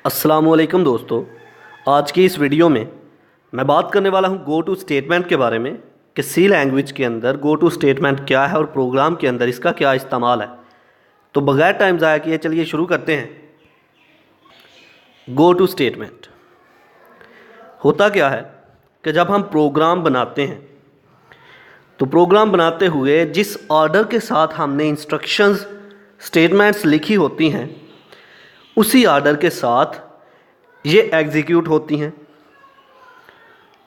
अस्सलामुअलैकुम दोस्तों, आज की इस वीडियो में मैं बात करने वाला हूं गो टू स्टेटमेंट के बारे में कि सी लैंग्वेज के अंदर गो टू स्टेटमेंट क्या है और प्रोग्राम के अंदर इसका क्या इस्तेमाल है। तो बगैर टाइम ज़ाया किए चलिए शुरू करते हैं। गो टू स्टेटमेंट होता क्या है कि जब हम प्रोग्राम बनाते हैं तो प्रोग्राम बनाते हुए जिस ऑर्डर के साथ हमने इंस्ट्रक्शंस स्टेटमेंट्स लिखी होती हैं उसी ऑर्डर के साथ ये एग्जीक्यूट होती हैं।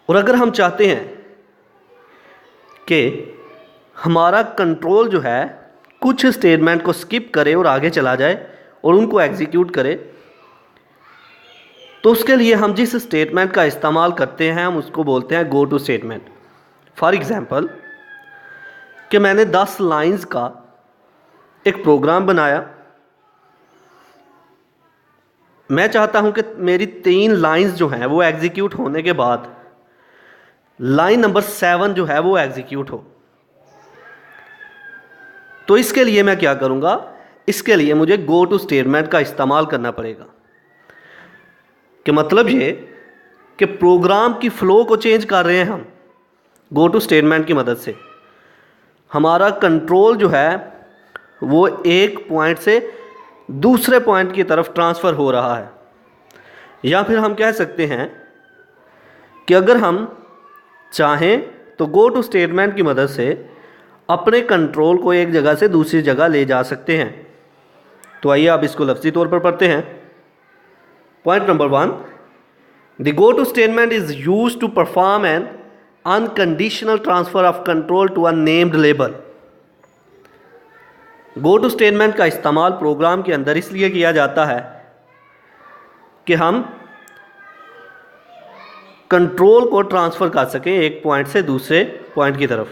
और अगर हम चाहते हैं कि हमारा कंट्रोल जो है कुछ स्टेटमेंट को स्किप करे और आगे चला जाए और उनको एग्जीक्यूट करे, तो उसके लिए हम जिस स्टेटमेंट का इस्तेमाल करते हैं हम उसको बोलते हैं go to statement. For example कि मैंने 10 लाइंस का एक प्रोग्राम बनाया। मैं चाहता हूं कि मेरी 3 लाइंस जो हैं वो एग्जीक्यूट होने के बाद लाइन नंबर 7 जो है वो एग्जीक्यूट हो। तो इसके लिए मैं क्या करूंगा, इसके लिए मुझे गो टू स्टेटमेंट का इस्तेमाल करना पड़ेगा। कि मतलब ये कि प्रोग्राम की फ़्लो को चेंज कर रहे हैं हम गो टू स्टेटमेंट की मदद से। हमारा कंट्रोल जो है वो एक पॉइंट से दूसरे पॉइंट की तरफ ट्रांसफ़र हो रहा है। या फिर हम कह सकते हैं कि अगर हम चाहें तो गो टू स्टेटमेंट की मदद से अपने कंट्रोल को एक जगह से दूसरी जगह ले जा सकते हैं। तो आइए आप इसको लफ्ज़ी तौर पर पढ़ते हैं। Point number 1, the go to statement is used to perform an unconditional transfer of control to a named label. Go to statement का इस्तेमाल प्रोग्राम के अंदर इसलिए किया जाता है कि हम कंट्रोल को ट्रांसफ़र कर सकें एक पॉइंट से दूसरे पॉइंट की तरफ।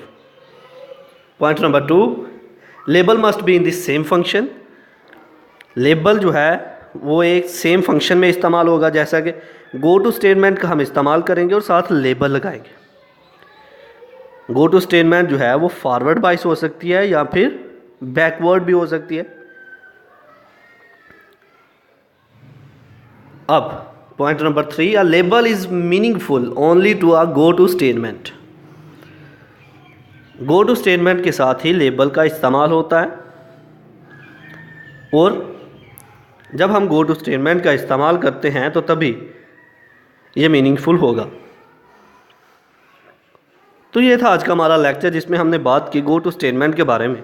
Point number 2, label must be in the same function. Label जो है वो एक सेम फंक्शन में इस्तेमाल होगा, जैसा कि गो टू स्टेटमेंट का हम इस्तेमाल करेंगे और साथ लेबल लगाएंगे। गो टू स्टेटमेंट जो है वो फॉरवर्ड बाइस हो सकती है या फिर बैकवर्ड भी हो सकती है। अब point number 3, a label is meaningful only to a go to statement. Go to statement के साथ ही लेबल का इस्तेमाल होता है और जब हम गो टू स्टेटमेंट का इस्तेमाल करते हैं तो तभी ये मीनिंगफुल होगा। तो ये था आज का हमारा लेक्चर जिसमें हमने बात की गो टू स्टेटमेंट के बारे में।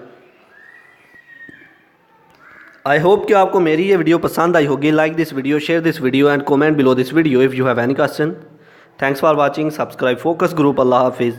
आई होप कि आपको मेरी ये वीडियो पसंद आई होगी। Like this video, share this video and comment below this video if you have any question. Thanks for watching. Subscribe Focus Group. अल्लाह हाफिज़।